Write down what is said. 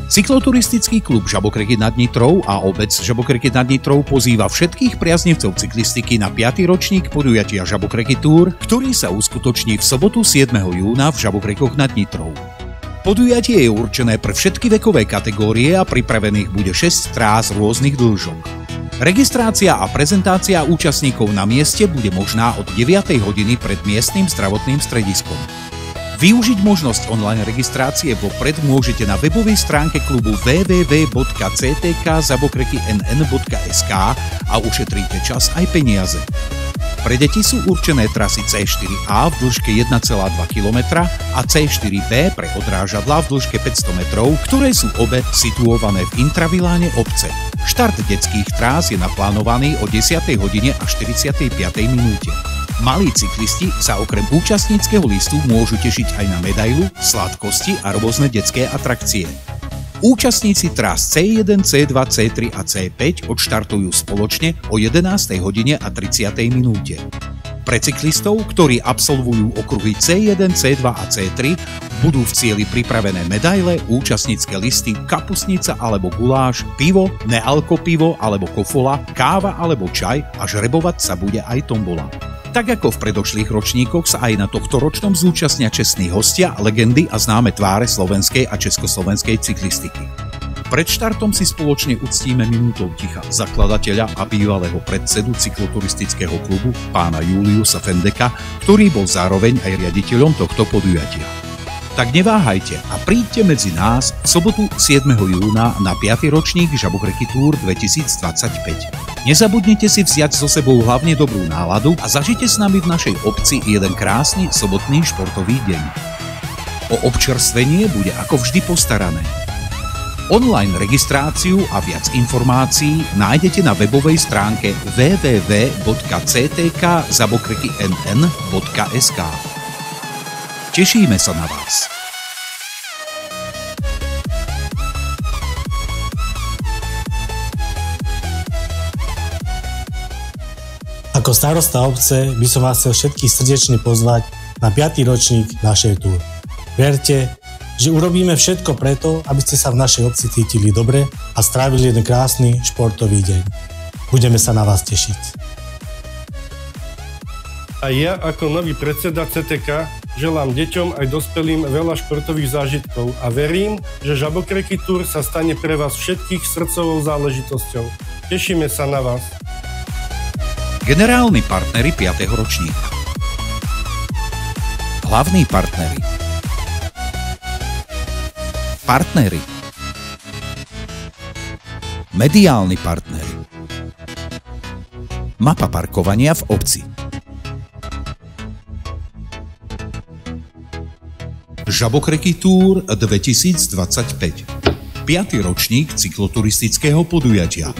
Cykloturistický klub Žabokreky nad Nitrou a obec Žabokreky nad Nitrou pozýva všetkých priaznivcov cyklistiky na 5. ročník podujatia Žabokreky Tour, ktorý sa uskutoční v sobotu 7. júna v Žabokrekoch nad Nitrou. Podujatie je určené pre všetky vekové kategórie a pripravených bude 6 trás rôznych dĺžok. Registrácia a prezentácia účastníkov na mieste bude možná od 9. hodiny pred miestnym zdravotným strediskom. Využiť možnosť online registrácie vopred môžete na webovej stránke klubu www.ctkzabokrekynn.sk a ušetríte čas aj peniaze. Pre deti sú určené trasy C4A v dĺžke 1,2 km a C4B pre odrážadlá v dĺžke 500 metrov, ktoré sú obe situované v intraviláne obce. Štart detských trás je naplánovaný o 10. hodine a 45. minúte. Malí cyklisti sa okrem účastníckeho listu môžu tešiť aj na medailu, sladkosti a rôzne detské atrakcie. Účastníci trás C1, C2, C3 a C5 odštartujú spoločne o 11. hodine a 30. minúte. Pre cyklistov, ktorí absolvujú okruhy C1, C2 a C3, budú v cieli pripravené medaile, účastnícke listy, kapustnica alebo guláš, pivo, nealko pivo alebo kofola, káva alebo čaj a žrebovať sa bude aj tombola. Tak ako v predošlých ročníkoch sa aj na tohtoročnom zúčastnia čestní hostia, legendy a známe tváre slovenskej a československej cyklistiky. Pred štartom si spoločne uctíme minútou ticha zakladateľa a bývalého predsedu cykloturistického klubu pána Juliusa Fendeka, ktorý bol zároveň aj riaditeľom tohto podujatia. Tak neváhajte a príďte medzi nás v sobotu 7. júna na 5. ročník Žabokreky Tour 2025. Nezabudnite si vziať so sebou hlavne dobrú náladu a zažite s nami v našej obci jeden krásny sobotný športový deň. O občerstvenie bude ako vždy postarané. Online registráciu a viac informácií nájdete na webovej stránke www.ctkzabokrekynn.sk. Tešíme sa na vás. Ako starosta obce by som vás chcel všetkých srdečne pozvať na 5. ročník našej túr. Verte, že urobíme všetko preto, aby ste sa v našej obci cítili dobre a strávili jeden krásny športový deň. Budeme sa na vás tešiť. A ja ako nový predseda CTK želám deťom aj dospelým veľa športových zážitkov a verím, že Žabokreky Tour sa stane pre vás všetkých srdcovou záležitosťou. Tešíme sa na vás. Generálni partneri 5. ročníka. Hlavní partneri. Partneri. Mediálni partneri. Mapa parkovania v obci. Žabokreky Tour 2025. 5. ročník cykloturistického podujatia.